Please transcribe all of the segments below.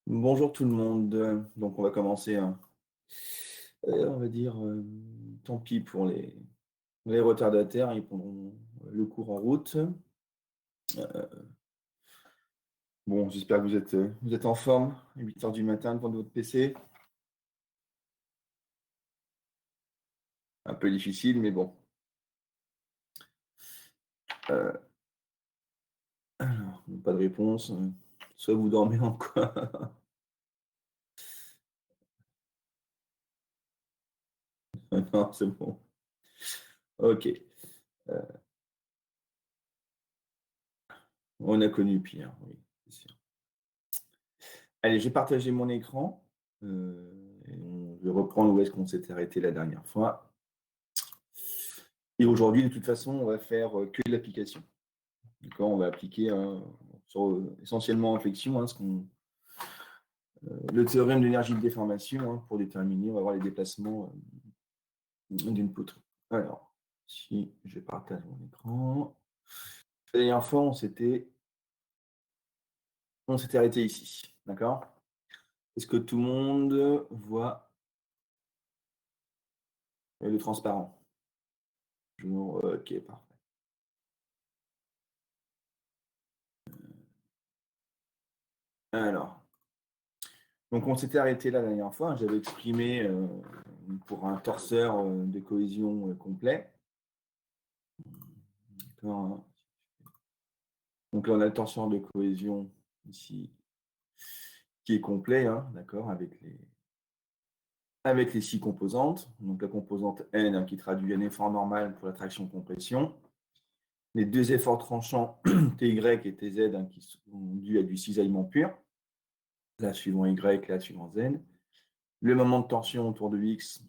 Bonjour tout le monde. Donc on va commencer, on va dire, tant pis pour les retardataires, ils prendront le cours en route. Bon, j'espère que vous êtes en forme, à 8 heures du matin devant votre PC. Un peu difficile, mais bon. Euh, alors, pas de réponse. Soit vous dormez en quoi? Non, c'est bon. Ok. Euh, on a connu pire, oui, c'est sûr. Allez, j'ai partagé mon écran. Je vais reprendre où est-ce qu'on s'était arrêté la dernière fois. Et aujourd'hui, de toute façon, on va faire que de l'application. D'accord, on va appliquer essentiellement en flexion le théorème d'énergie de déformation pour déterminer, on va voir les déplacements d'une poutre. Alors, si je partage mon écran. La dernière fois, on s'était arrêté ici. D'accord? Est-ce que tout le monde voit le transparent? Ok, parfait. Alors, donc on s'était arrêté la dernière fois. J'avais exprimé pour un torseur de cohésion complet. D'accord, hein. Donc là, on a le torseur de cohésion ici qui est complet, hein, d'accord, avec les 6 composantes. Donc la composante N qui traduit un effort normal pour la traction compression. Les 2 efforts tranchants TY et TZ qui sont dus à du cisaillement pur. Là suivant Y, là suivant Z. Le moment de torsion autour de X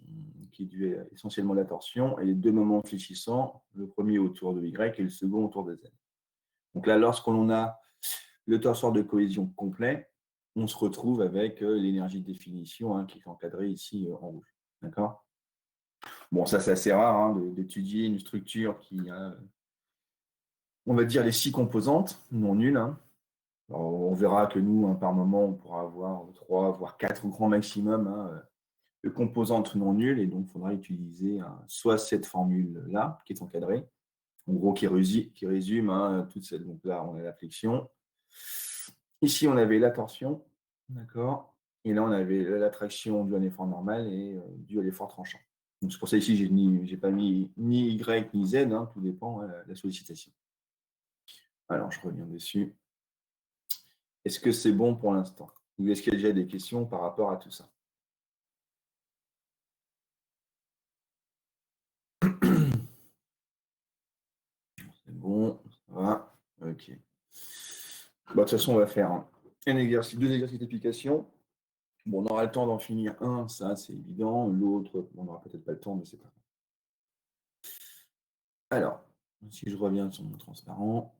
qui est dû essentiellement à la torsion. Et les 2 moments fléchissants, le premier autour de Y et le second autour de Z. Donc là, lorsqu'on a le torseur de cohésion complet, on se retrouve avec l'énergie de définition qui est encadrée ici en rouge. D'accord? Bon, ça, c'est assez rare d'étudier une structure qui a, on va dire, les 6 composantes non nulles. Alors, on verra que nous, par moment, on pourra avoir 3, voire 4 grand maximum de composantes non nulles. Et donc, il faudra utiliser soit cette formule-là, qui est encadrée, en gros, qui résume toute cette. Donc là, on a la flexion. Ici, on avait la torsion, d'accord. Et là, on avait l'attraction due à un effort normal et due à l'effort tranchant. Donc, c'est pour ça ici, j'ai pas mis ni Y ni Z, tout dépend de la sollicitation. Alors, je reviens dessus. Est-ce que c'est bon pour l'instant? Ou est-ce qu'il y a déjà des questions par rapport à tout ça? C'est bon, ça va. Ok. Bah, de toute façon, on va faire un exercice, 2 exercices d'application. Bon, on aura le temps d'en finir un, ça c'est évident. L'autre, on n'aura peut-être pas le temps, mais c'est pas grave. Alors, si je reviens sur mon transparent,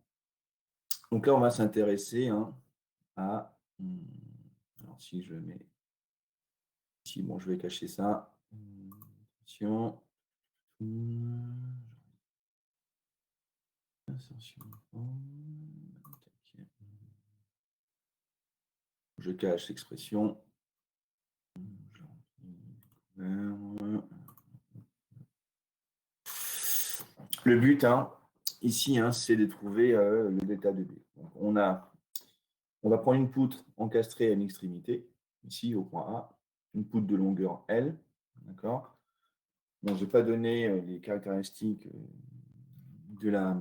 donc là, on va s'intéresser à. Alors, si je mets. Si, bon, je vais cacher ça. Attention. Insertion. Je cache l'expression. Le but, ici, c'est de trouver le delta de B. Donc, on va prendre une poutre encastrée à une extrémité, ici au point A, une poutre de longueur L, d'accord. Bon, je ne vais pas donner les caractéristiques de la.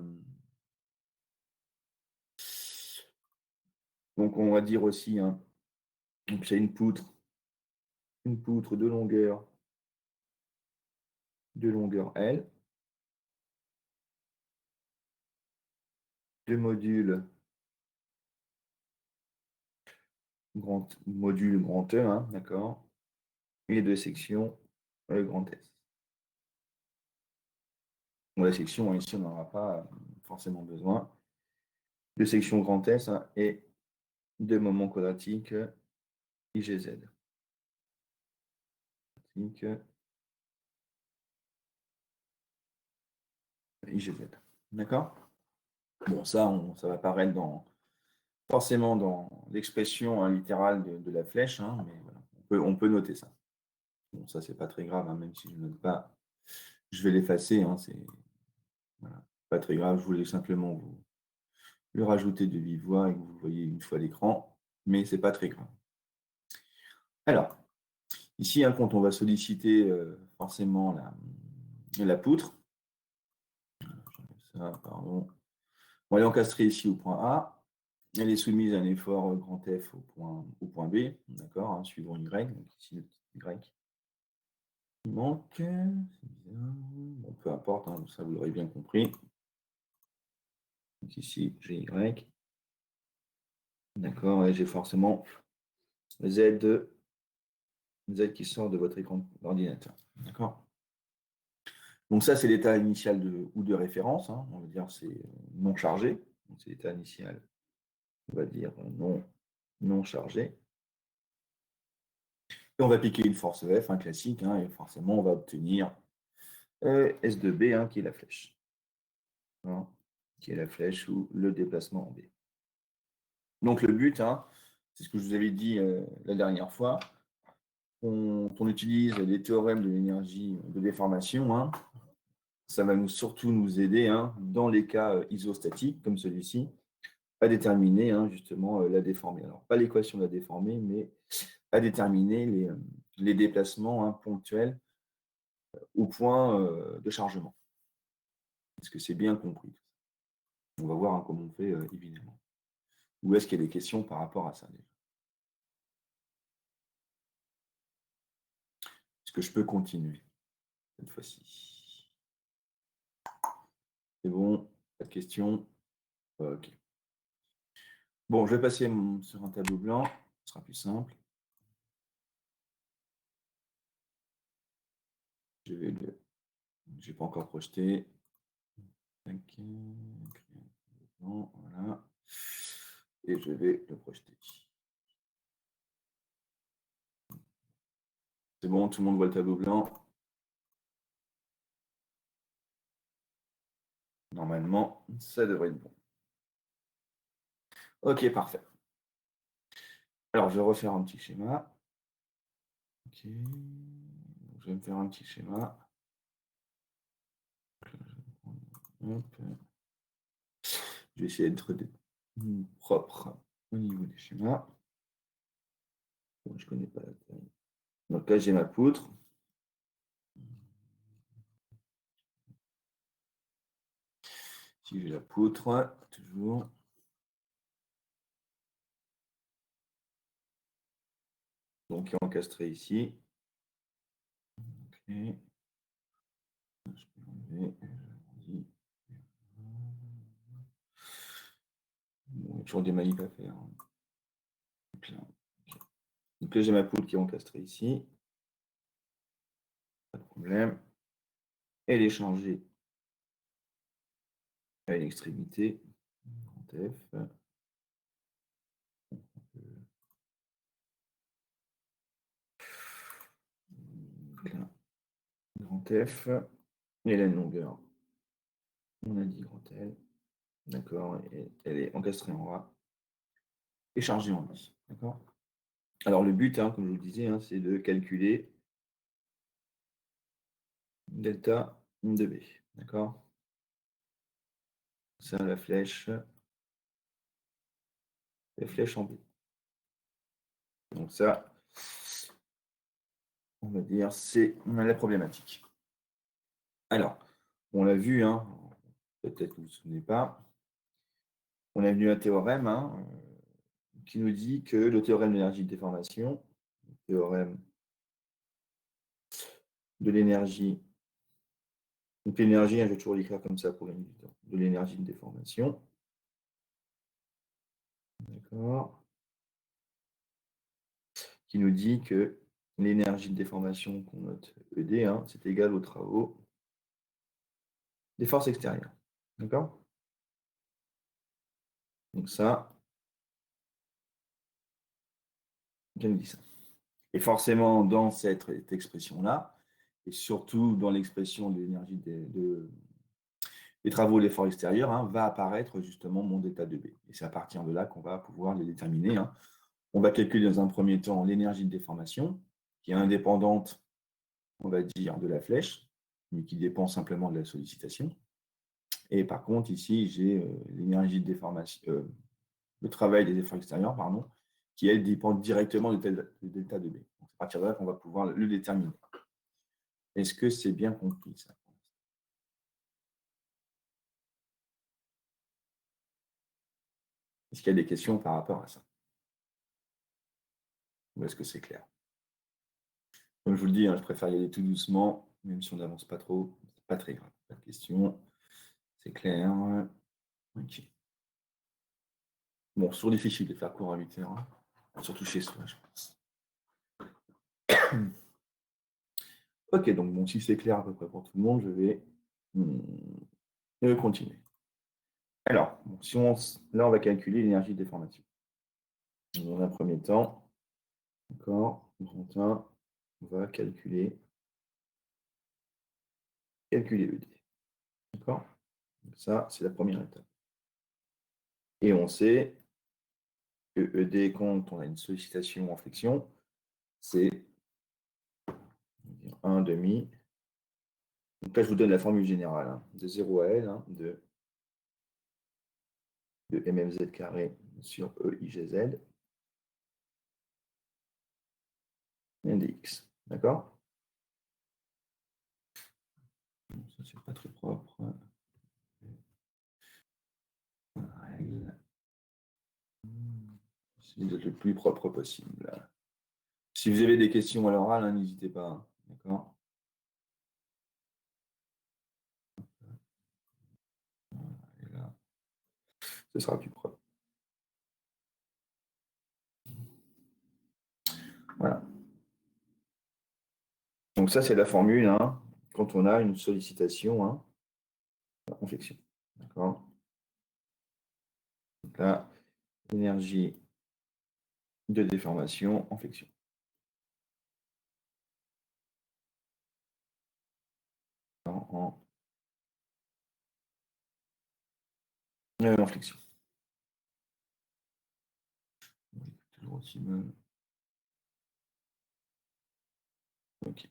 Donc, on va dire aussi, donc c'est une poutre de longueur L, deux modules grand E, d'accord, et deux sections grand S. Bon, la section, ici, on n'en aura pas forcément besoin. Deux sections grand S et deux moments quadratiques IGZ. IGZ. D'accord? Bon, ça va apparaître dans forcément dans l'expression littérale de la flèche, hein, mais voilà, on peut noter ça. Bon, ça, c'est pas très grave, hein, même si je ne note pas, je vais l'effacer, hein, c'est voilà, pas très grave, je voulais simplement vous le rajouter de vive voix et que vous voyez une fois l'écran, mais c'est pas très grave. Alors, ici, hein, quand on va solliciter forcément la poutre, ça, pardon, on va l'encastrer ici au point A, elle est soumise à un effort grand F au point B, d'accord, hein, suivant Y, donc ici le petit Y. Il manque, c'est bizarre, bon, peu importe, hein, ça vous l'aurez bien compris. Donc ici, j'ai Y. D'accord, et j'ai forcément Z qui sort de votre écran d'ordinateur. D'accord. Donc ça, c'est l'état initial ou de référence, hein, on va dire c'est non chargé. Donc c'est l'état initial, on va dire non chargé. Et on va piquer une force F, un classique, hein, et forcément, on va obtenir S de B, hein, qui est la flèche. Hein, qui est la flèche ou le déplacement en B. Donc le but, hein, c'est ce que je vous avais dit la dernière fois, on utilise les théorèmes de l'énergie de déformation, hein, ça va surtout nous aider, hein, dans les cas isostatiques comme celui-ci, à déterminer, hein, justement la déformée. Alors, pas l'équation de la déformée, mais à déterminer les déplacements, hein, ponctuels au point de chargement. Est-ce que c'est bien compris? On va voir, hein, comment on fait, évidemment. Ou est-ce qu'il y a des questions par rapport à ça déjà? Est-ce que je peux continuer cette fois-ci? C'est bon? Pas de questions? Ok. Bon, je vais passer sur un tableau blanc, ce sera plus simple. Je vais le... J'ai pas encore projeté. Voilà. Et je vais le projeter. C'est bon, tout le monde voit le tableau blanc. Normalement, ça devrait être bon. Ok, parfait. Alors, je vais refaire un petit schéma. Ok. Je vais me faire un petit schéma. Hop. Je vais essayer d'être propre au niveau des schémas. Bon, je ne connais pas la taille. Donc là, j'ai ma poutre. Si j'ai la poutre, toujours. Donc, qui est encastré ici. Ok. Je peux l'enlever. Bon, il y a toujours des manips à faire. Donc là, j'ai ma poutre qui est encastrée ici. Pas de problème. Elle est changée à une extrémité. Grand F. Là, grand F. Et la longueur. On a dit grand L. D'accord. Et elle est encastrée en A et chargée en I. D'accord. Alors, le but, hein, comme je vous le disais, hein, c'est de calculer delta de B. D'accord. Ça, la flèche en B. Donc ça, on va dire, c'est la problématique. Alors, on l'a vu, hein, peut-être que vous ne vous souvenez pas, on a vu un théorème, hein, qui nous dit que le théorème de l'énergie de déformation, le théorème de l'énergie, donc l'énergie, hein, je vais toujours l'écrire comme ça pour gagner du temps, de l'énergie de déformation. D'accord. Qui nous dit que l'énergie de déformation qu'on note ED, hein, c'est égal aux travaux des forces extérieures. D'accord. Donc ça, bien dit ça. Et forcément, dans cette expression-là, et surtout dans l'expression de l'énergie les travaux de l'effort extérieur, va apparaître justement mon delta de B. Et c'est à partir de là qu'on va pouvoir les déterminer. On va calculer dans un premier temps l'énergie de déformation, qui est indépendante, on va dire, de la flèche, mais qui dépend simplement de la sollicitation. Et par contre, ici, j'ai l'énergie de déformation, le travail des efforts extérieurs, pardon, qui, elle, dépend directement du delta de B. Donc, c'est à partir de là qu'on va pouvoir le déterminer. Est-ce que c'est bien compris, ça? Est-ce qu'il y a des questions par rapport à ça? Ou est-ce que c'est clair? Comme je vous le dis, je préfère y aller tout doucement, même si on n'avance pas trop. C'est pas très grave. Pas de questions. C'est clair. Ok. Bon, c'est toujours difficile de faire cours à 8 heures, surtout chez soi, je pense. Ok, donc bon, si c'est clair à peu près pour tout le monde, je vais continuer. Alors, bon, là, on va calculer l'énergie de déformation. Dans un premier temps, d'accord, grand 1, on va calculer ED. D'accord? Ça, c'est la première étape. Et on sait que ED, quand on a une sollicitation en flexion, c'est 1 demi. Donc là, je vous donne la formule générale, de 0 à L, de mmz carré sur EIGZ et dx. D'accord? Ça, c'est pas très propre. Règle. C'est d'être le plus propre possible. Si vous avez des questions à l'oral, n'hésitez pas. D'accord? Et là, ce sera plus propre. Voilà. Donc ça, c'est la formule quand on a une sollicitation en flexion. D'accord? Donc là, énergie de déformation en flexion. En flexion. Toujours aussi mal. Ok.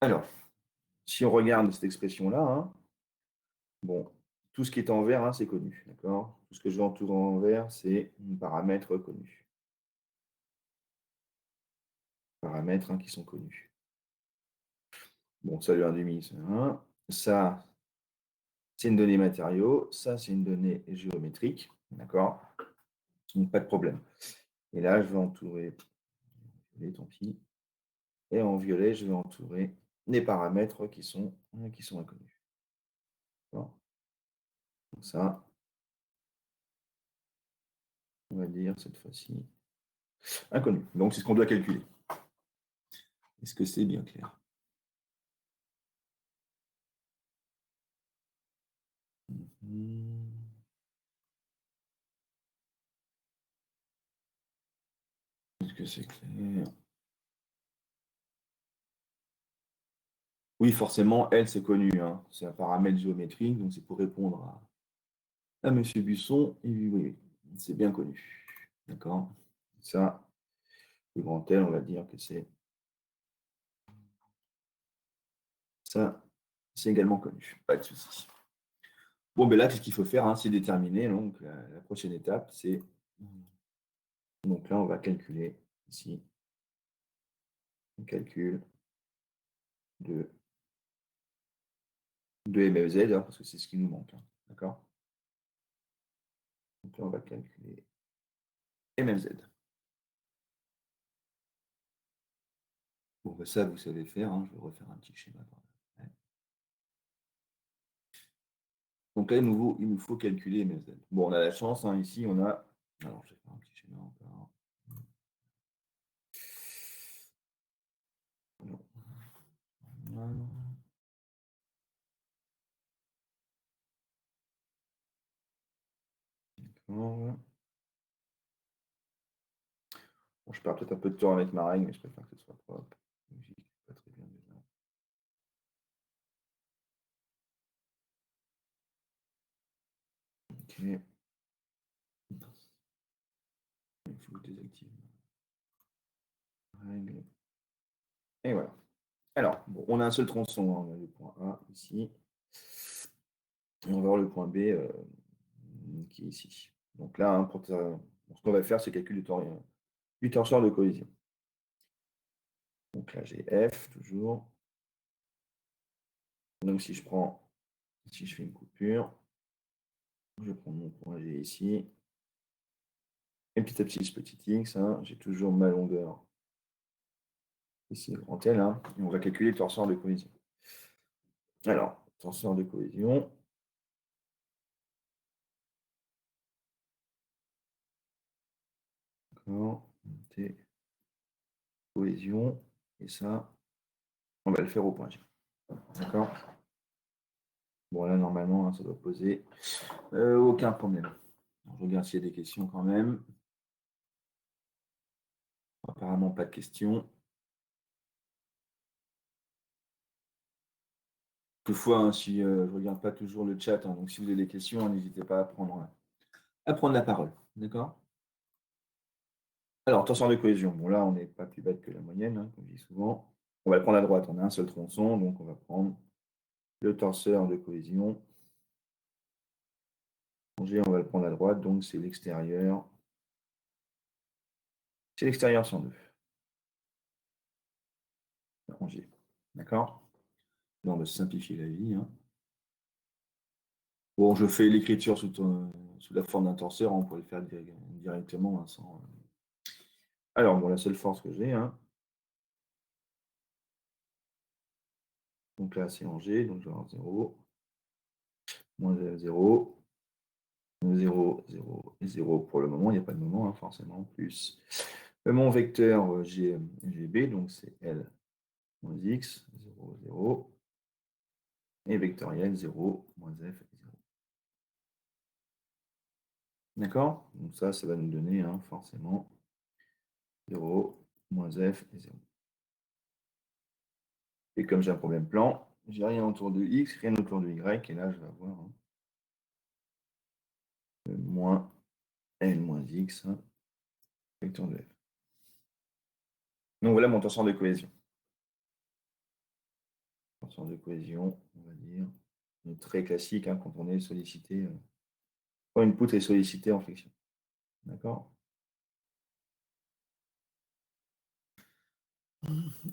Alors, si on regarde cette expression-là, bon, tout ce qui est en vert, c'est connu, d'accord? Tout ce que je vais entourer en vert, c'est un paramètre connu. Paramètres qui sont connus. Bon, ça, le 1,5, c'est 1. Ça, c'est une donnée matériau. Ça, c'est une donnée géométrique, d'accord? Donc, pas de problème. Et là, je vais entourer, tant pis. Et en violet, je vais entourer les paramètres qui sont inconnus. Donc ça, on va dire cette fois-ci inconnu. Donc c'est ce qu'on doit calculer. Est-ce que c'est bien clair? Est-ce que c'est clair? Oui, forcément, L, c'est connu. C'est un paramètre géométrique, donc c'est pour répondre à M. Busson. Et oui, c'est bien connu. D'accord? Ça, le grand L, on va dire que c'est ça, c'est également connu. Pas de souci. Bon, ben là, ce qu'il faut faire, c'est déterminer. Donc, la prochaine étape, c'est. Donc là, on va calculer ici. On calcule de MFZ, parce que c'est ce qui nous manque. D'accord? Donc là, on va calculer MFZ. Bon, ben ça, vous savez faire. Je vais refaire un petit schéma. Donc là, il nous faut calculer MFZ. Bon, on a la chance, ici, on a. Alors, je vais faire un petit schéma encore. Voilà. Bon, je perds peut-être un peu de temps avec ma règle, mais je préfère que ce soit propre. Logique, pas très bien déjà. Il faut que je désactive. Règle. Et voilà. Alors, bon, on a un seul tronçon, hein. On a le point A ici. Et on va voir le point B qui est ici. Donc là, hein, ce qu'on va faire, c'est calcul du torseur de cohésion. Donc là, j'ai F toujours. Donc si je fais une coupure, je prends mon point G ici. Et petit à petit, ce petit x, hein, j'ai toujours ma longueur ici, le grand L, hein, et on va calculer le torseur de cohésion. Alors, torseur de cohésion. D'accord, T, cohésion, et ça, on va le faire au point G. D'accord. Bon, là, normalement, hein, ça doit poser aucun problème. Je regarde s'il y a des questions quand même. Apparemment, pas de questions. Toutefois, hein, si je ne regarde pas toujours le chat, hein, donc si vous avez des questions, n'hésitez pas à prendre la parole. D'accord. Alors, torseur de cohésion. Bon, là, on n'est pas plus bête que la moyenne, hein, comme je dis souvent. On va le prendre à droite. On a un seul tronçon, donc on va prendre le torseur de cohésion. G, on va le prendre à droite, donc c'est l'extérieur. C'est l'extérieur 102. G. D'accord. Là, on va simplifier la vie. Hein. Bon, je fais l'écriture sous la forme d'un torseur, on pourrait le faire directement. Hein, sans... Alors, bon, la seule force que j'ai, hein, donc là, c'est en G, donc je vais avoir 0, moins 0, 0, 0 et 0 pour le moment. Il n'y a pas de moment, hein, forcément, plus. Mon vecteur GB, donc c'est L moins X, 0, 0. Et vectoriel 0, moins F et 0. D'accord. Donc ça va nous donner hein, forcément 0, moins F et 0. Et comme j'ai un problème plan, j'ai rien autour de X, rien autour de Y, et là je vais avoir hein, moins L moins X, hein, vecteur de F. Donc voilà mon tenseur de cohésion. Tenseur de cohésion, on va dire, très classique hein, quand on est sollicité, quand une poutre est sollicitée en flexion. D'accord.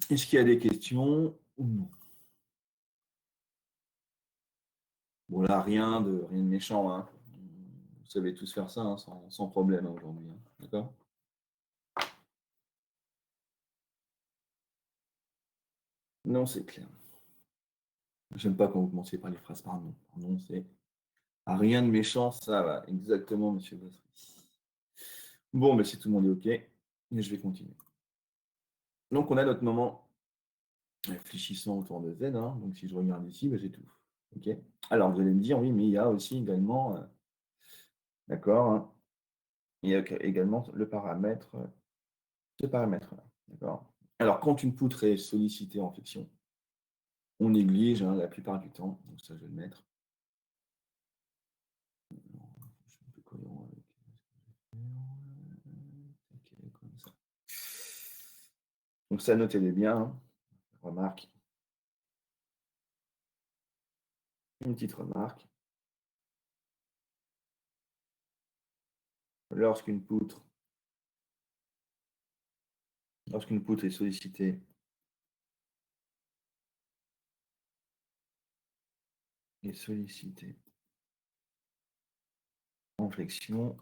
Est-ce qu'il y a des questions ou non? Bon là, rien de méchant. Hein. Vous savez tous faire ça hein, sans problème hein, aujourd'hui. Hein. D'accord. Non, c'est clair. J'aime pas quand vous commencez par les phrases par nom. Par nom, c'est rien de méchant, ça va. Exactement, monsieur Bossery. Bon, mais si tout le monde est OK, je vais continuer. Donc, on a notre moment réfléchissant autour de Z. Hein. Donc, si je regarde ici, j'ai tout. OK. Alors, vous allez me dire, oui, mais il y a aussi également, d'accord, hein, il y a également le paramètre, ce paramètre-là. D'accord. Alors, quand une poutre est sollicitée en flexion, on néglige hein, la plupart du temps. Donc, ça, je vais le mettre. Je suis un peu cohérent avec. Comme ça. Donc ça, notez-les bien. Hein. Remarque. Une petite remarque. Lorsqu'une poutre est sollicitée en flexion,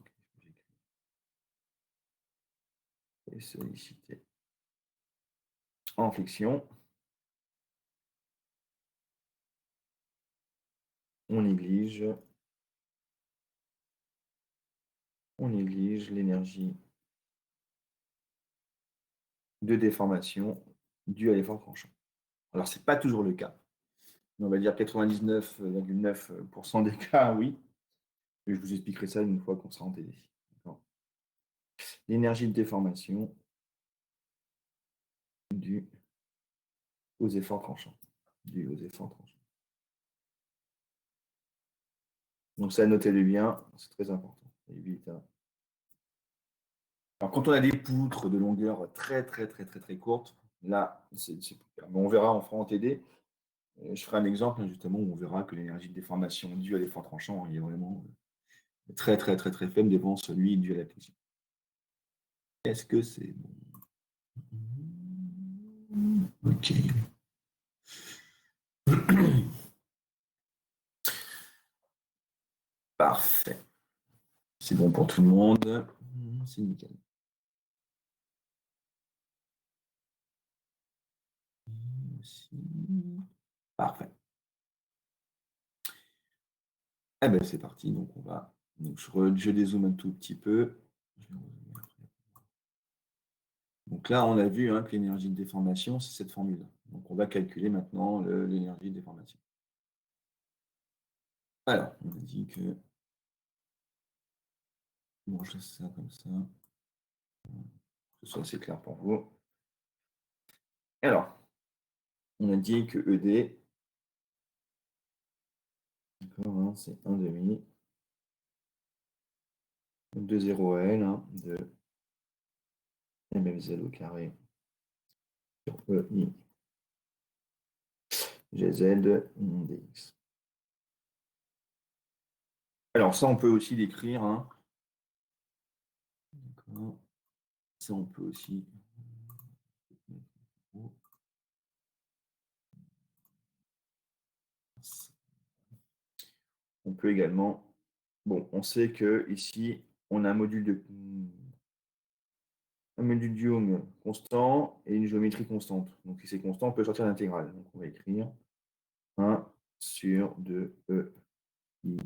on néglige l'énergie de déformation due à l'effort tranchant. Alors, ce n'est pas toujours le cas. On va dire 99,9% des cas, oui. Et je vous expliquerai ça une fois qu'on sera en TD. L'énergie de déformation due aux efforts tranchants. Donc ça, notez-le bien, c'est très important. Évite, hein. Alors, quand on a des poutres de longueur très courte, là, on verra, on fera en TD. Je ferai un exemple, justement, où on verra que l'énergie de déformation due à l'effort tranchant est vraiment très faible devant celui dû à la pression. Est-ce que c'est bon? Ok. Parfait. C'est bon pour tout le monde. C'est nickel. Parfait. Eh ben c'est parti. Donc on va. Donc je dézoome un tout petit peu. Donc là, on a vu hein, que l'énergie de déformation, c'est cette formule. Donc on va calculer maintenant l'énergie de déformation. Alors, on a dit que. Bon, je laisse ça comme ça. Que ce soit assez clair pour vous. Alors, on a dit que ED, hein, c'est 1 demi de 0 à L hein, de MLZ au carré sur EI GZ dx. Alors ça, on peut aussi l'écrire. Hein. Ça, on peut aussi. On peut également. Bon, on sait que ici, on a un module de Young constant et une géométrie constante. Donc si c'est constant, on peut sortir l'intégrale. Donc on va écrire 1 sur 2 I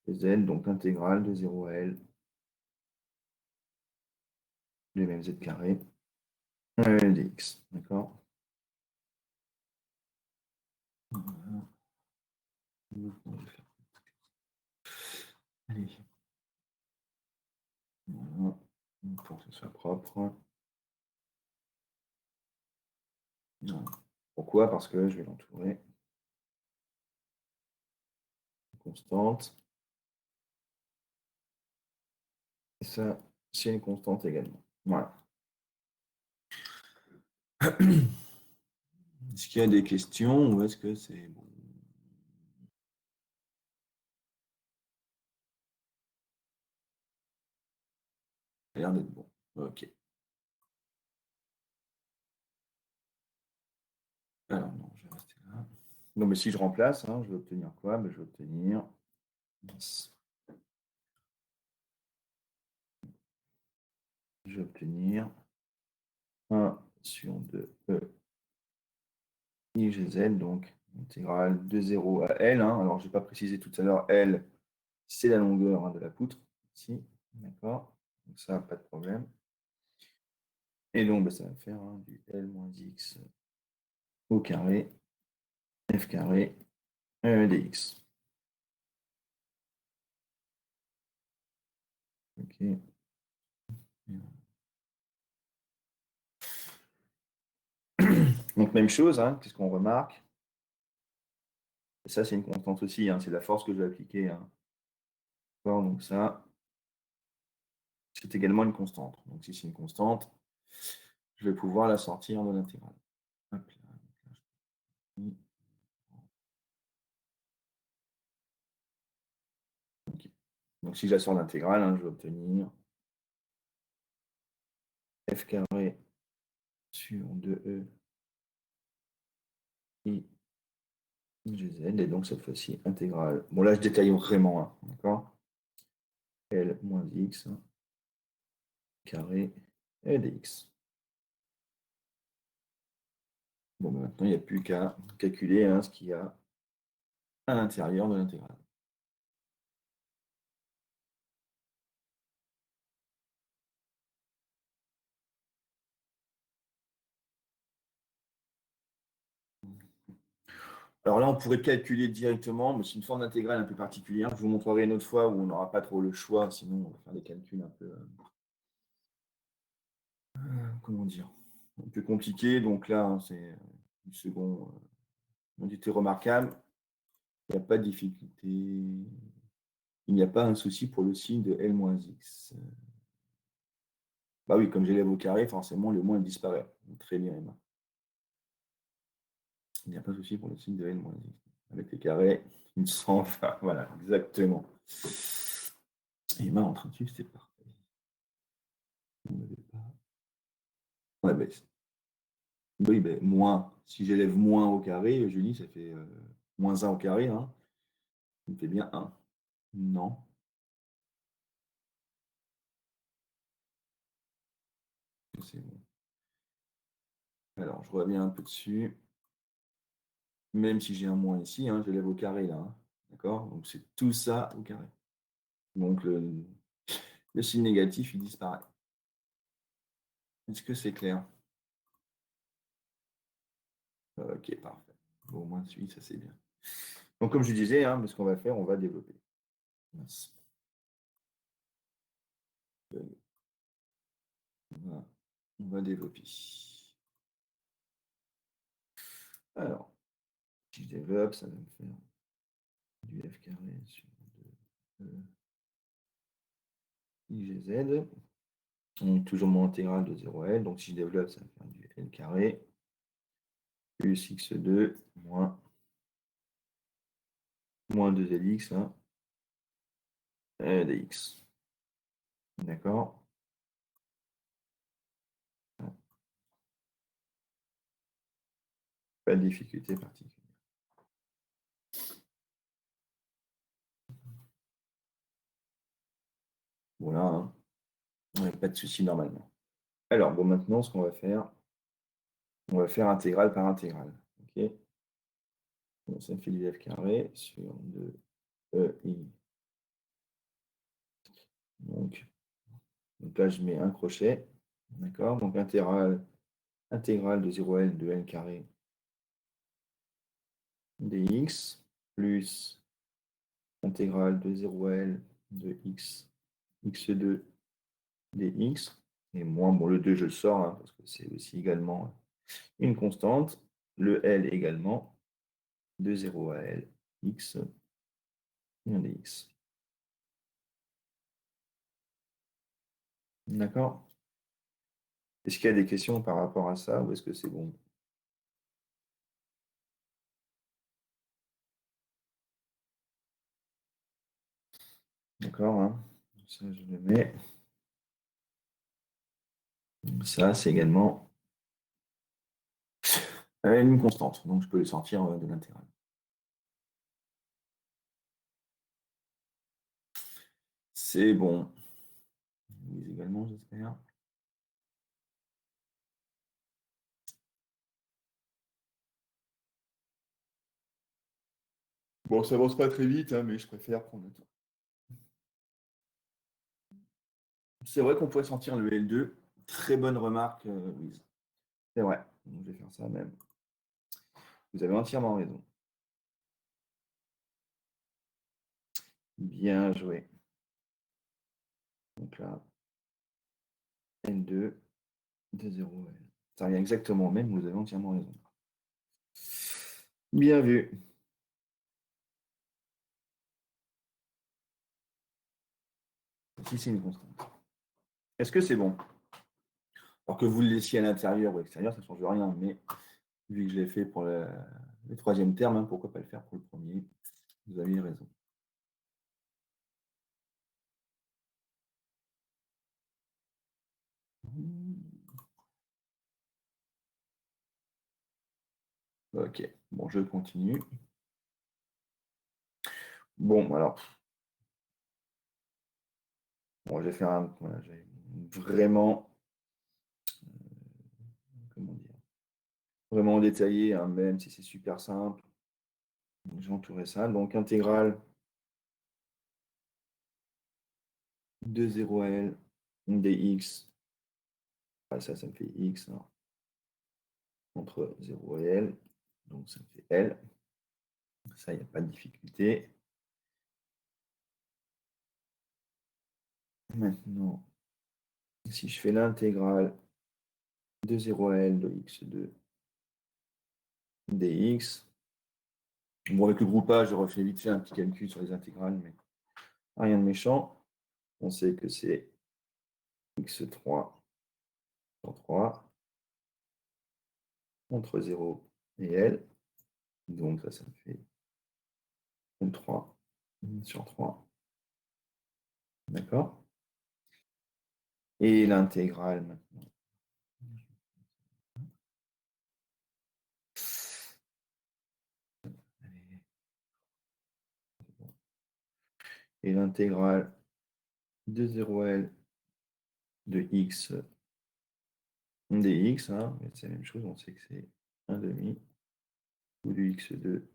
Z, donc intégrale de 0 à L de même Z carré dx. D'accord. Allez. Voilà. Pour que ce soit propre. Voilà. Pourquoi? Parce que je vais l'entourer. Constante. Et ça, c'est une constante également. Voilà. Est-ce qu'il y a des questions ou est-ce que c'est bon? Ça a l'air d'être bon. Ok. Alors non, je vais rester là. Non, mais si je remplace, hein, je vais obtenir quoi? Ben, je vais obtenir. Je vais obtenir 1 sur 2 IGZ, donc intégrale de 0 à L. Hein. Alors, je n'ai pas précisé tout à l'heure, L, c'est la longueur hein, de la poutre. Ici, d'accord. Donc ça, pas de problème. Et donc, ben, ça va faire hein, du L moins X au carré, F carré, dx. Ok. Donc, même chose, hein, qu'est-ce qu'on remarque? Et ça, c'est une constante aussi, hein, c'est la force que je vais appliquer. Hein. Donc ça, c'est également une constante. Donc si c'est une constante, je vais pouvoir la sortir de l'intégrale. Okay. Donc si je la sors de l'intégrale, hein, je vais obtenir f carré sur 2e i gz, et donc cette fois-ci intégrale. Bon là je détaille vraiment, hein, d'accord? L moins x carré et dx. Bon, ben, maintenant il n'y a plus qu'à calculer hein, ce qu'il y a à l'intérieur de l'intégrale. Alors là, on pourrait calculer directement, mais c'est une forme d'intégrale un peu particulière. Je vous montrerai une autre fois où on n'aura pas trop le choix, sinon on va faire des calculs un peu, comment dire, un peu compliqués. Donc là, hein, c'est une seconde unité remarquable. Il n'y a pas de difficulté. Il n'y a pas un souci pour le signe de L-X. Bah oui, comme j'élève au carré, forcément, le moins disparaît. Très bien, Emma. Il n'y a pas de souci pour le signe de L-X. Avec les carrés, il me semble. Voilà, exactement. Emma en train de suivre, c'est parfait. On n'avait pas. Ouais, bah, oui, ben, moins. Si j'élève moins au carré, Julie, ça fait moins 1 au carré. Hein. Ça me fait bien 1. Non. C'est bon. Alors, je reviens un peu dessus. Même si j'ai un moins ici, hein, je lève au carré là. Hein. D'accord? Donc c'est tout ça au carré. Donc le signe négatif, il disparaît. Est-ce que c'est clair? Ok, parfait. Bon, au moins celui, ça c'est bien. Donc comme je disais, hein, ce qu'on va faire, on va développer. Mince. On va développer. Alors, si je développe, ça va me faire du f carré sur 2 IGZ. Donc, toujours mon intégrale de 0 à L. Donc, si je développe, ça va faire du L carré plus x2 moins 2lx hein, dx. D'accord? Pas de difficulté particulière. Voilà, hein. Pas de souci normalement. Alors, bon, maintenant, ce qu'on va faire, on va faire intégrale par intégrale. Ok? Donc, ça me fait du f carré sur 2 i. Donc là, je mets un crochet. D'accord? Donc intégrale de 0 à L de L carré dx plus intégrale de 0 à L de x2 dx. Et moins, bon, le 2, je le sors, hein, parce que c'est aussi également une constante. Le L également, de 0 à L, x, 1 dx. D'accord? Est-ce qu'il y a des questions par rapport à ça, ou est-ce que c'est bon? D'accord, hein? Ça, je le mets. Ça, c'est également une constante, donc je peux le sortir de l'intégrale. C'est bon. Louise également, j'espère. Bon, ça avance pas très vite, hein, mais je préfère prendre le temps. C'est vrai qu'on pourrait sortir le L2. Très bonne remarque, Louise. C'est vrai. Donc, je vais faire ça même. Vous avez entièrement raison. Bien joué. Donc là, N2 de 0 L. Ça revient exactement au même, vous avez entièrement raison. Bien vu. Ici, c'est une constante. Est-ce que c'est bon? Alors que vous le laissiez à l'intérieur ou à l'extérieur, ça ne change rien, mais vu que je l'ai fait pour le troisième terme, hein, pourquoi pas le faire pour le premier? Vous avez raison. Ok, bon, je continue. Bon, alors, bon, je vais faire un. Voilà, vraiment. Comment dire? Vraiment détaillé, hein, même si c'est super simple. J'ai entouré ça. Donc, intégrale de 0 à L dx. Ah, ça me fait x hein, entre 0 et L. Donc, ça me fait L. Ça, il n'y a pas de difficulté. Maintenant, si je fais l'intégrale de 0 à L de x2 dx, Bon, avec le groupage, je refais vite fait un petit calcul sur les intégrales, mais rien de méchant. On sait que c'est x3 sur 3 entre 0 et L. Donc ça me fait 3 sur 3. D'accord? Et l'intégrale maintenant. Et l'intégrale de 0L de x dx, hein, c'est la même chose, on sait que c'est 1 demi ou du x2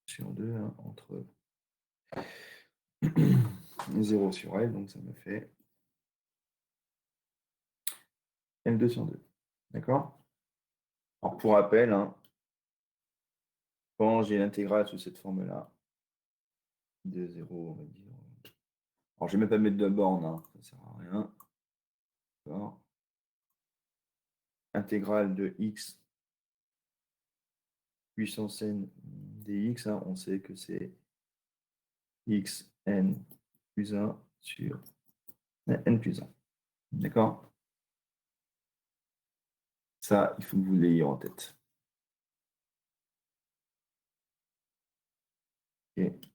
sur 2 hein, entre 0 sur L, donc ça me fait L2 sur 2. D'accord? Alors pour rappel, hein, quand j'ai l'intégrale sous cette forme-là, de 0, on va dire. Alors je ne vais même pas mettre de borne, hein, ça ne sert à rien. D'accord? Intégrale de x puissance n dx, hein, on sait que c'est xn plus 1 sur n plus 1. D'accord? Ça, il faut que vous l'ayez en tête. Ok.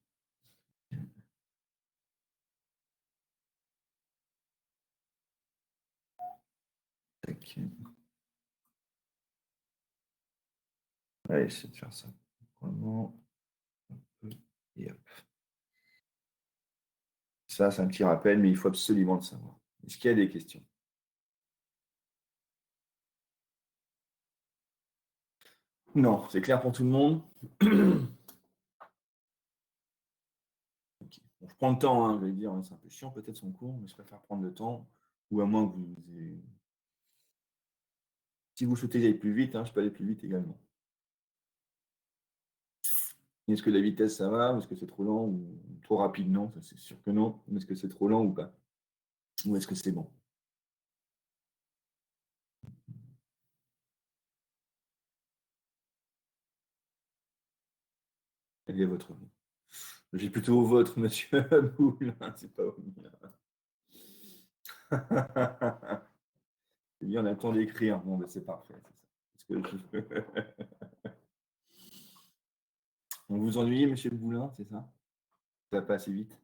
Tac. Allez, j'essaie de faire ça. Vraiment. Et hop. Ça, c'est un petit rappel, mais il faut absolument le savoir. Est-ce qu'il y a des questions? Non, c'est clair pour tout le monde. Okay. Bon, je prends le temps, hein, je vais dire, c'est un peu chiant peut-être son cours, mais je préfère prendre le temps, ou à moins que vous... Si vous souhaitez aller plus vite, hein, je peux aller plus vite également. Est-ce que la vitesse, ça va, ou est-ce que c'est trop lent, ou trop rapide? Non, ça, c'est sûr que non. Mais est-ce que c'est trop lent ou pas? Ou est-ce que c'est bon? Quel est votre mot? J'ai plutôt au vôtre, monsieur Boule, c'est pas au mien. C'est bien, on a le temps d'écrire. Bon, ben, c'est parfait. C'est ça. On vous ennuie, monsieur Boulin, c'est ça? Ça va pas assez vite?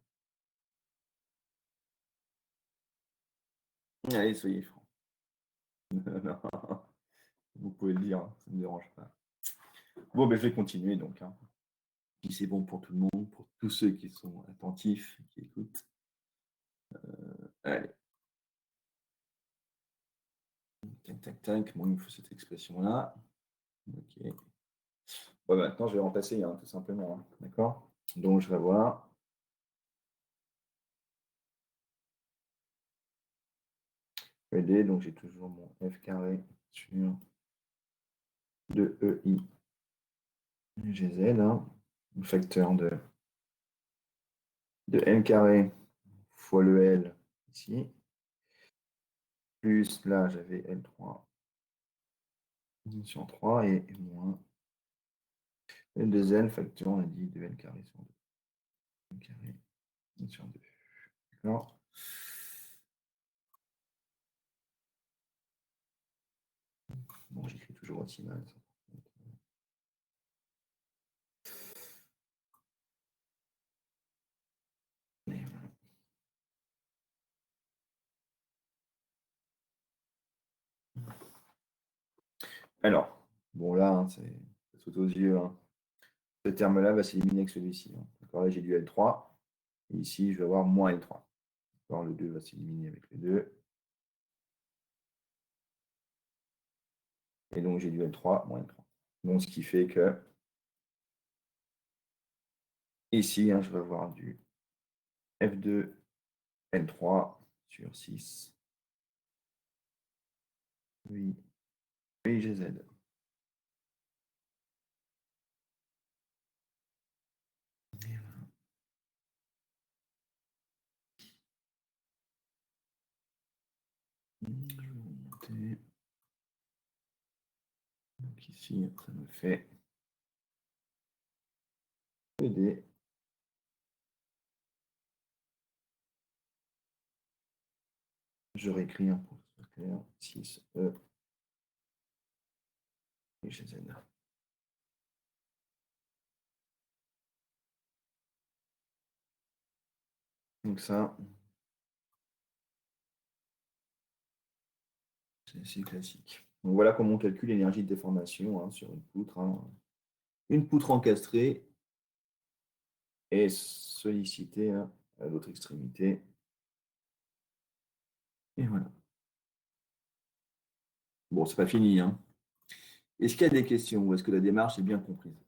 Allez, soyez francs. Non, vous pouvez le dire, hein, ça ne me dérange pas. Bon, ben, je vais continuer donc. Hein. Si c'est bon pour tout le monde, pour tous ceux qui sont attentifs, qui écoutent. Allez, tac, tac, tac. Bon, il me faut cette expression-là. Ok. Bon, maintenant, je vais remplacer, hein, tout simplement. Hein. D'accord? Donc, je vais voir. ED, donc j'ai toujours mon f carré sur 2EI GZ, hein, le facteur de m carré fois le L ici, plus là j'avais L3 sur 3 et moins L2L facteur, on a dit de L carré sur 2. L carré sur 2. D'accord? Bon, j'écris toujours aussi mal. Alors, bon là, hein, ça saute aux yeux. Hein. Ce terme-là va s'éliminer avec celui-ci. Hein. D'accord, là j'ai du L3. Et ici, je vais avoir moins L3. D'accord, le 2 va s'éliminer avec le 2. Et donc, j'ai du L3 moins L3. Donc, ce qui fait que ici, hein, je vais avoir du F2 L3 sur 6. Oui, oui, GZ. Je vais monter. Donc ici, ça me fait ED. Je réécris pour que ce soit clair. 6E et GZ. Donc ça, c'est classique. Donc voilà comment on calcule l'énergie de déformation sur une poutre. Une poutre encastrée et sollicitée à l'autre extrémité. Et voilà. Bon, c'est pas fini. Est-ce qu'il y a des questions ou est-ce que la démarche est bien comprise?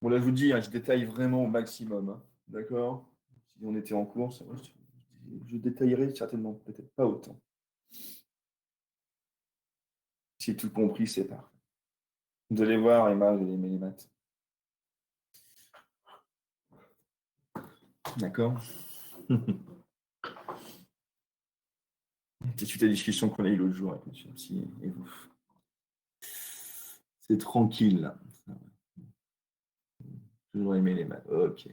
Bon, là, je vous dis, je détaille vraiment au maximum. D'accord? Si on était en course, je détaillerai certainement, peut-être pas autant. Si tout compris, c'est parfait. Vous allez voir, Emma, vous allez aimer les maths. D'accord? C'est suite à la discussion qu'on a eue l'autre jour avec M. Psy et vous. C'est tranquille, là. Toujours aimé les maths. Ok.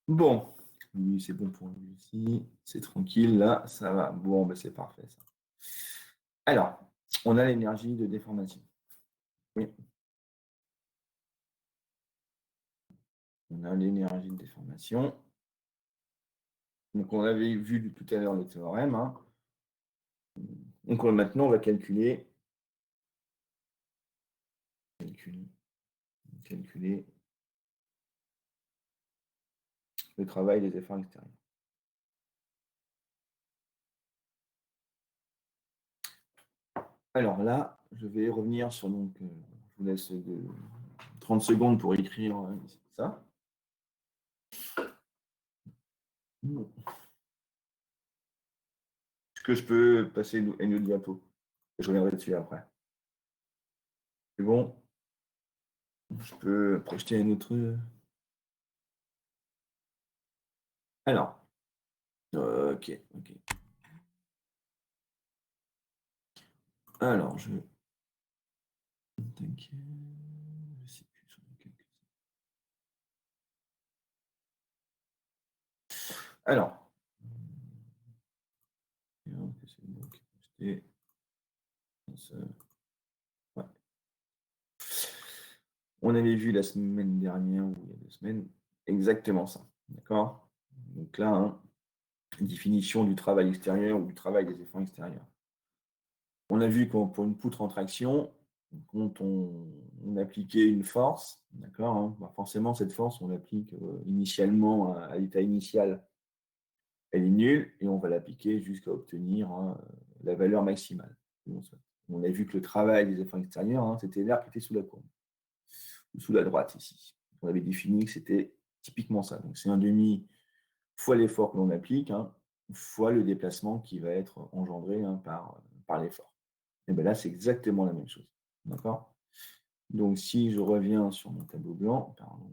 Bon. Oui, c'est bon pour lui aussi. C'est tranquille, là, ça va. Bon, ben c'est parfait, ça. Alors, on a l'énergie de déformation. Oui. On a l'énergie de déformation. Donc, on avait vu tout à l'heure le théorème. Donc, maintenant, on va calculer le travail des efforts extérieurs. Alors là, je vais revenir sur, donc, je vous laisse 30 secondes pour écrire ça. Est-ce que je peux passer une autre diapo? Je reviendrai dessus après. C'est bon? Je peux projeter un autre. Alors, ok. Alors, je sais plus sur lequel. Alors, ouais. On avait vu la semaine dernière, ou il y a 2 semaines, exactement ça. D'accord? Donc là, définition du travail extérieur ou du travail des efforts extérieurs. On a vu que pour une poutre en traction, quand on appliquait une force, d'accord, forcément cette force, on l'applique initialement à l'état initial, elle est nulle, et on va l'appliquer jusqu'à obtenir la valeur maximale. On a vu que le travail des efforts extérieurs, c'était l'air qui était sous la courbe, ou sous la droite ici. On avait défini que c'était typiquement ça. Donc c'est un demi fois l'effort que l'on applique, fois le déplacement qui va être engendré par l'effort. Et bien là, c'est exactement la même chose. D'accord? Donc, si je reviens sur mon tableau blanc, pardon.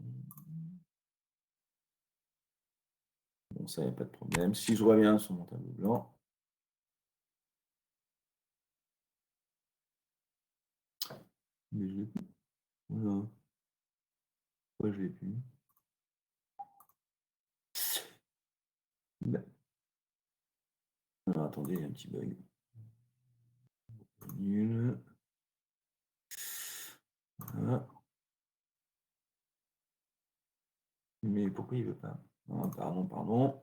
Bon, ça, il n'y a pas de problème. Si je reviens sur mon tableau blanc, mais je l'ai plus. Voilà. Pourquoi je l'ai plus? Ben. Alors, attendez, il y a un petit bug. Nul. Voilà. Mais pourquoi il ne veut pas? Pardon.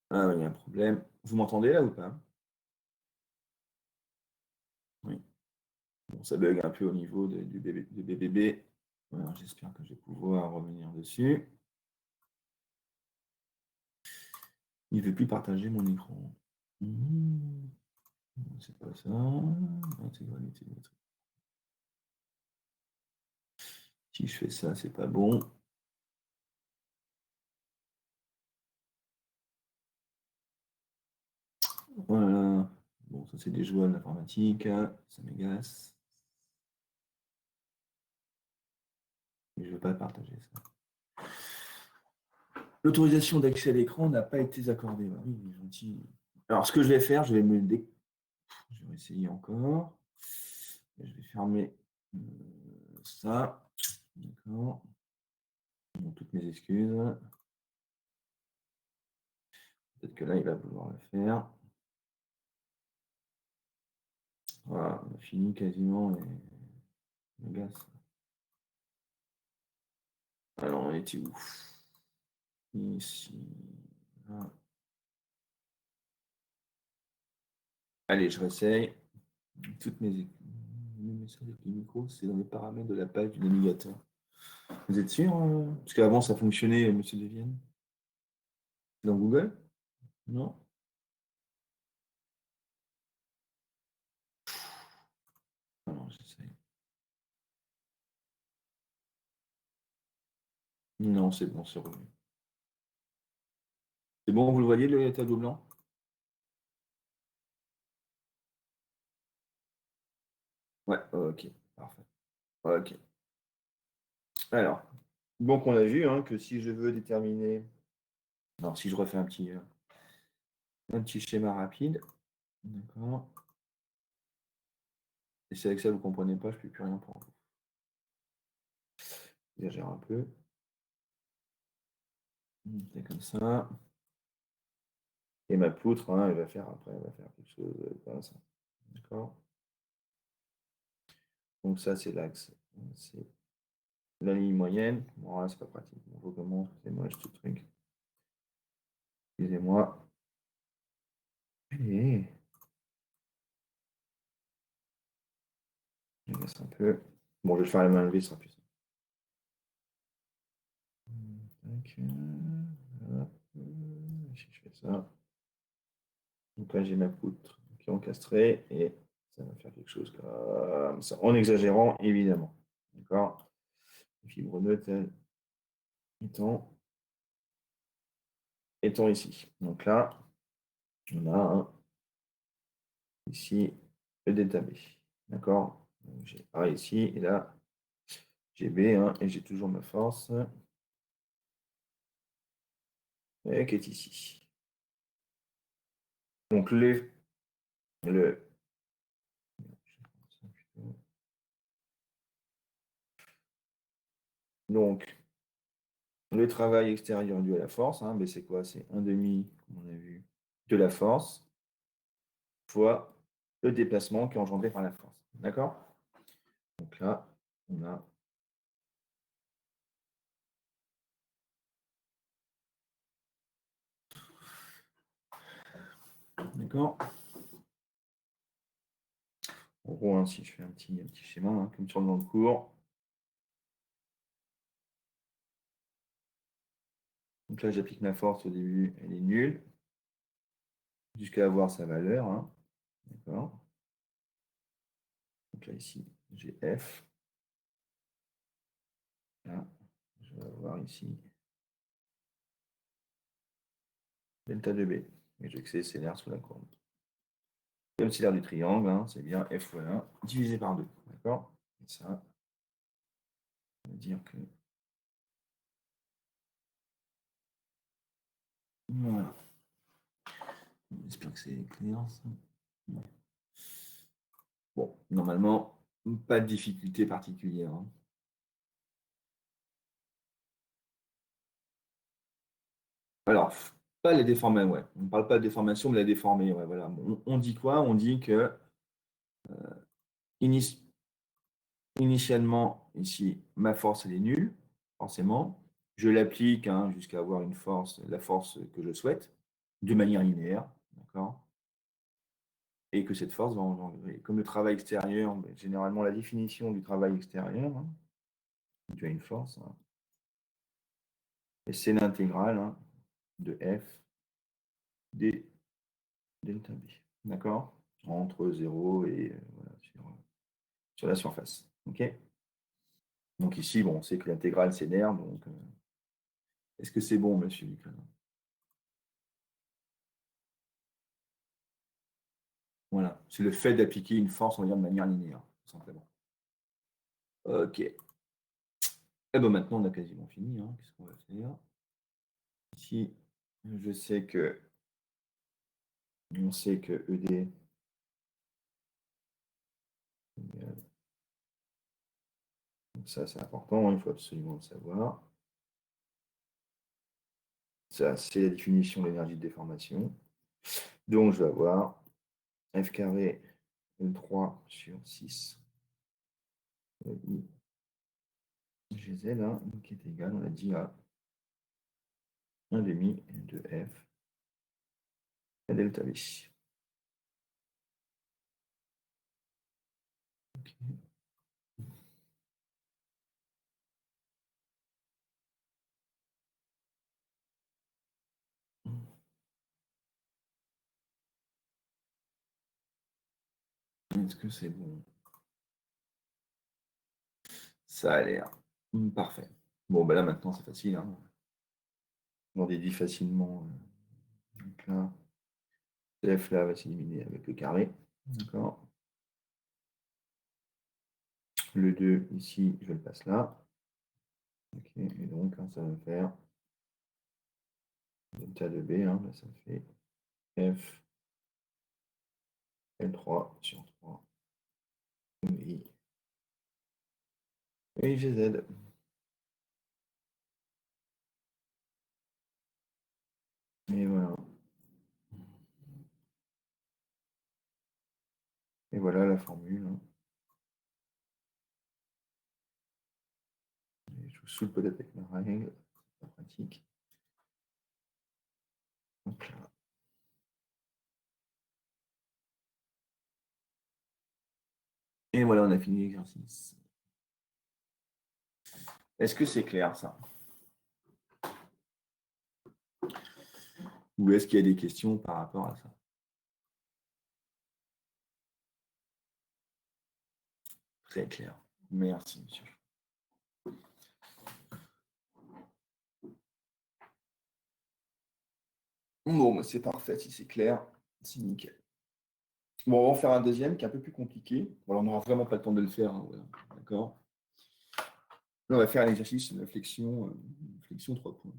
Ah, il y a un problème. Vous m'entendez là ou pas? Oui. Bon, ça bug un peu au niveau du BBB. Alors, j'espère que je vais pouvoir revenir dessus. Il ne veut plus partager mon écran. C'est pas ça. Intégralité. Si je fais ça, c'est pas bon. Voilà. Bon, ça c'est des joies de l'informatique. Ça m'agace. Mais je ne veux pas partager ça. L'autorisation d'accès à l'écran n'a pas été accordée. Bah oui, gentil. Alors, ce que je vais faire, je vais essayer encore. Je vais fermer Ça, d'accord. Bon, toutes mes excuses. Peut-être que là, il va vouloir le faire. Voilà, on a fini quasiment les gaz. Alors, on était où? Ici. Là. Allez, je réessaye. Toutes mes messages avec les micros, c'est dans les paramètres de la page du navigateur. Vous êtes sûr? Parce qu'avant, ça fonctionnait, monsieur Devienne. C'est dans Google? Non? Alors, j'essaye. Non, c'est bon, c'est revenu. C'est bon, vous le voyez, le tableau blanc? Ouais, ok, parfait. Ok. Alors, donc on a vu hein, que si je veux déterminer. Alors, si je refais un petit schéma rapide, d'accord. Et si avec ça vous ne comprenez pas, je ne peux plus rien pour vous. J'exagère un peu. C'est comme ça. Et ma poutre, hein, elle va faire après, elle va faire quelque chose comme ça. D'accord? Donc ça, c'est l'axe. C'est la ligne moyenne. Bon, là, c'est pas pratique. On recommence. C'est moche ce truc. Excusez-moi. Et je laisse un peu. Bon, je vais faire la main levée, ce sera plus simple. Tac, hop, si je fais ça. Donc là, j'ai ma poutre qui est encastrée et ça va faire quelque chose comme ça, en exagérant, évidemment. D'accord? Fibre neutre étant, étant ici. Donc là, on a ici le delta B. D'accord? J'ai A ici et là, j'ai B et j'ai toujours ma force qui est ici. Donc le donc le travail extérieur dû à la force, mais c'est quoi? C'est 1/2, comme on a vu, de la force fois le déplacement qui est engendré par la force. D'accord? Donc là, on a. D'accord? En gros, si je fais un petit schéma, comme sur le long cours. Donc là, j'applique ma force au début, elle est nulle, jusqu'à avoir sa valeur. D'accord? Donc là, ici, j'ai F. Là, je vais avoir ici delta de B. Et je sais que c'est l'air sous la courbe. Comme c'est l'air du triangle, c'est bien F fois 1 divisé par 2. D'accord? Et ça veut dire que. Voilà. J'espère que c'est clair, ça. Ouais. Bon, normalement, pas de difficulté particulière. Alors, pas les déformations, ouais. On ne parle pas de déformation, mais la déformée, ouais, voilà. On dit quoi? On dit que initialement, ici, ma force, elle est nulle, forcément. Je l'applique jusqu'à avoir une force, la force que je souhaite, de manière linéaire, d'accord? Et que cette force va engendrer, comme le travail extérieur, généralement la définition du travail extérieur, tu as une force, et c'est l'intégrale de F d delta B, d'accord? Entre 0 et voilà, sur la surface. OK? Donc ici, bon, on sait que l'intégrale, c'est l'air, donc est-ce que c'est bon, monsieur Duclin? Voilà, c'est le fait d'appliquer une force, on va dire, de manière linéaire, tout simplement. OK. Et bien maintenant, on a quasiment fini. Qu'est-ce qu'on va faire? Ici, je sais que on sait que ED Ça, c'est important, il faut absolument le savoir. Ça, c'est la définition de l'énergie de déformation. Donc, je vais avoir F carré 3 sur 6 I GZ, hein, qui est égal, on a dit, à 1 demi de F à delta V. Okay. Est-ce que c'est bon? Ça a l'air parfait. Bon, ben là, maintenant, c'est facile. Hein. On dédie facilement. Donc là, F là va s'éliminer avec le carré. D'accord. Le 2, ici, je le passe là. Ok, et donc, hein, ça va faire delta de B, hein, là, ça fait F L3 sur 3 I et GZ. Et voilà. Et voilà la formule. Hein. Je vous saoule peut-être avec ma règle, c'est pas pratique. Donc là. Et voilà, on a fini l'exercice. Est-ce que c'est clair ça? Ou est-ce qu'il y a des questions par rapport à ça? Très clair. Merci, monsieur. Bon, c'est parfait, si c'est clair, c'est nickel. Bon, on va en faire un deuxième qui est un peu plus compliqué. Bon, on n'aura vraiment pas le temps de le faire, hein, voilà. D'accord. Là, on va faire un exercice de flexion 3 points.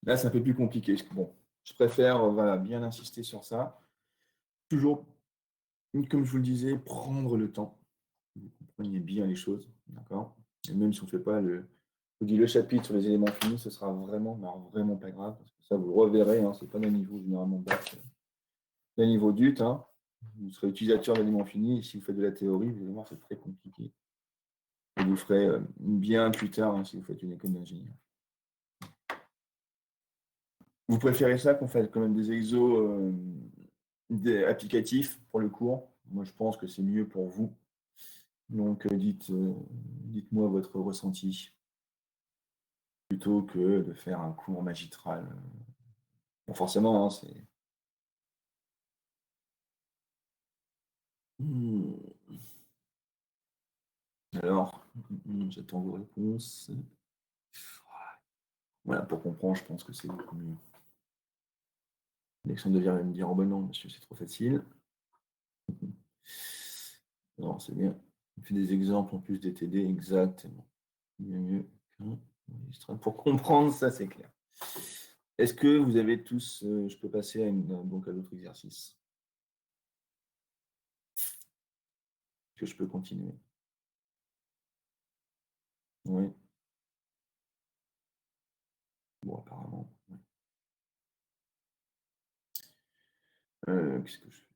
Là, c'est un peu plus compliqué. Bon, je préfère voilà, bien insister sur ça. Toujours, comme je vous le disais, prendre le temps. Vous compreniez bien les choses, d'accord. Et même si on ne fait pas le, je vous dis le chapitre sur les éléments finis, ce sera vraiment, mais alors vraiment pas grave, parce que ça, vous le reverrez, hein, c'est pas d'un niveau généralement bas, d'un niveau DUT. Hein. Vous serez utilisateur d'éléments finis, et si vous faites de la théorie, vous allez voir, c'est très compliqué. Et vous ferez bien plus tard hein, si vous faites une école d'ingénieur. Vous préférez ça qu'on fasse quand même des exos applicatifs pour le cours? Moi, je pense que c'est mieux pour vous. Donc, dites-moi votre ressenti plutôt que de faire un cours magistral. Bon, forcément, hein, c'est. Alors, j'attends vos réponses. Voilà, pour comprendre, je pense que c'est beaucoup mieux. Alexandre devient me dire oh ben non, monsieur, c'est trop facile. Non, c'est bien. On fait des exemples en plus des TD, exactement. Bien mieux qu'un magistral. Pour comprendre, ça, c'est clair. Est-ce que vous avez tous, je peux passer donc à d'autres exercices? Que je peux continuer? Oui. Bon, apparemment. Oui. Qu'est-ce que je fais?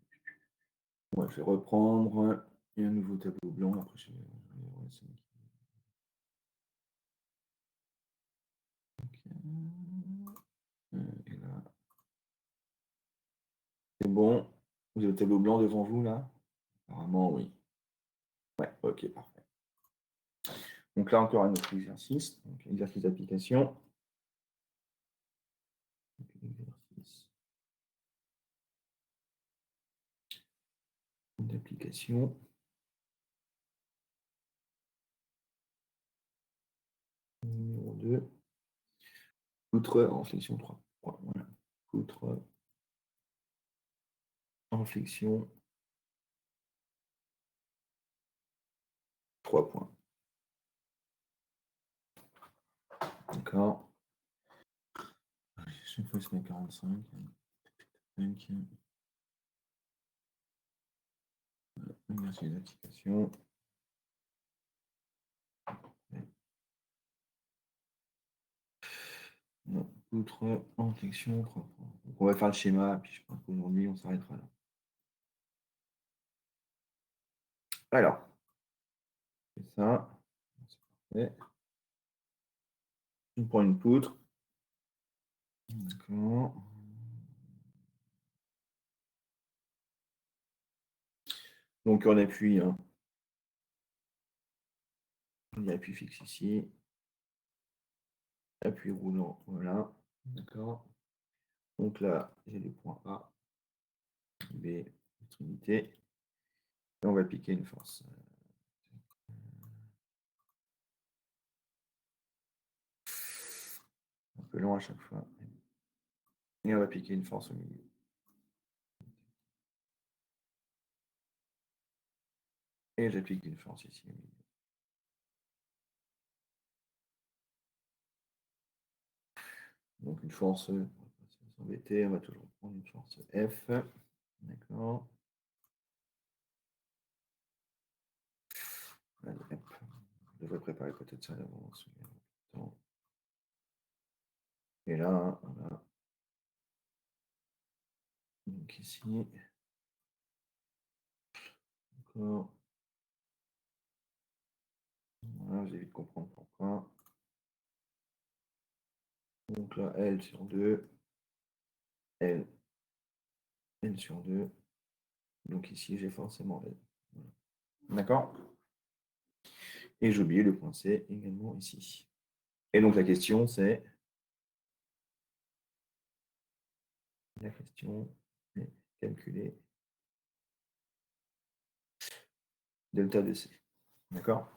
Ouais, je vais reprendre. Il y a un nouveau tableau blanc. Après, je vais. Ouais, et là. C'est bon. Vous avez le tableau blanc devant vous, là? Apparemment, oui. Ouais, ok, parfait. Donc là, encore un autre exercice. Donc, exercice d'application. Exercice d'application. Numéro 2. Poutre en flexion 3. Voilà. Poutre en flexion 3 points. D'accord. Chaque fois, je mets 45. Merci les applications. Outre en section. Donc on va faire le schéma, puis je pense qu'aujourd'hui, on s'arrêtera là. Alors, c'est ça. C'est parfait. Je prends une poutre. D'accord. Donc on appuie. Hein. Il y a appui fixe ici. Appui roulant, voilà. D'accord. Donc là, j'ai les points A, B, extrémité. Et on va appliquer une force. Un peu lent à chaque fois. Et on va appliquer une force au milieu. Et j'applique une force ici au milieu. Donc une force, on va pas s'embêter, on va toujours prendre une force F. D'accord. Allez, hop. Je devrais préparer peut-être ça à l'avance. Et là, on a donc ici. D'accord. Voilà, vous allez vite comprendre pourquoi. Donc là, L sur 2. L sur 2. Donc ici, j'ai forcément L. Voilà. D'accord. Et j'ai oublié le point C également ici. Et donc la question, c'est... La question est calculer delta de C. D'accord.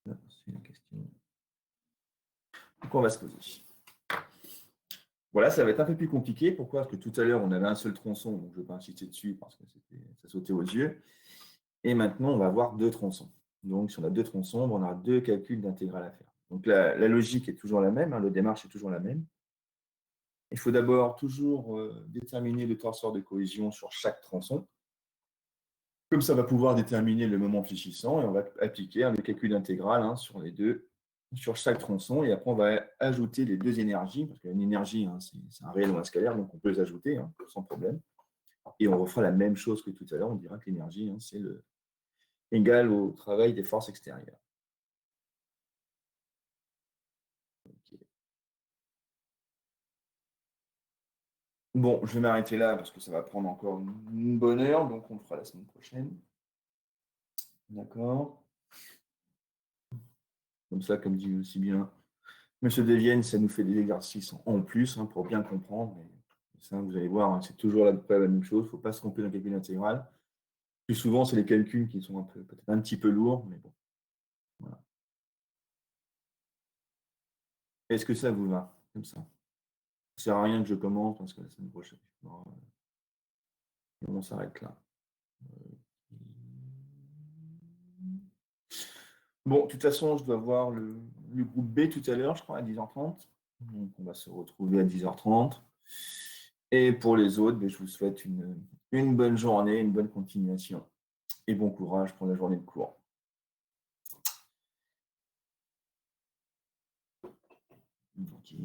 C'est la question. Donc on va se poser. Voilà, ça va être un peu plus compliqué. Pourquoi? Parce que tout à l'heure, on avait un seul tronçon, donc je ne vais pas insister dessus parce que ça sautait aux yeux. Et maintenant, on va avoir deux tronçons. Donc, si on a deux tronçons, on aura deux calculs d'intégrale à faire. Donc, la logique est toujours la même, hein, la démarche est toujours la même. Il faut d'abord toujours déterminer le torseur de cohésion sur chaque tronçon. Comme ça, on va pouvoir déterminer le moment fléchissant et on va appliquer le calcul intégral sur les deux, sur chaque tronçon. Et après, on va ajouter les deux énergies, parce qu'une énergie, c'est un réel ou un scalaire, donc on peut les ajouter sans problème. Et on refera la même chose que tout à l'heure. On dira que l'énergie, c'est égal au travail des forces extérieures. Okay. Bon, je vais m'arrêter là parce que ça va prendre encore une bonne heure, donc on le fera la semaine prochaine. D'accord. Comme ça, comme dit aussi bien Monsieur Devienne, ça nous fait des exercices en plus pour bien comprendre. Et ça, vous allez voir, c'est toujours à peu près la même chose. Il ne faut pas se tromper dans le calcul intégral. Plus souvent, c'est les calculs qui sont peut-être un petit peu lourds, mais bon. Voilà. Est-ce que ça vous va comme ça? Ça ne sert à rien que je commence parce que la semaine prochaine, on s'arrête là. Bon, de toute façon, je dois voir le groupe B tout à l'heure, je crois, à 10h30. Donc, on va se retrouver à 10h30. Et pour les autres, je vous souhaite une bonne journée, une bonne continuation. Et bon courage pour la journée de cours. Okay.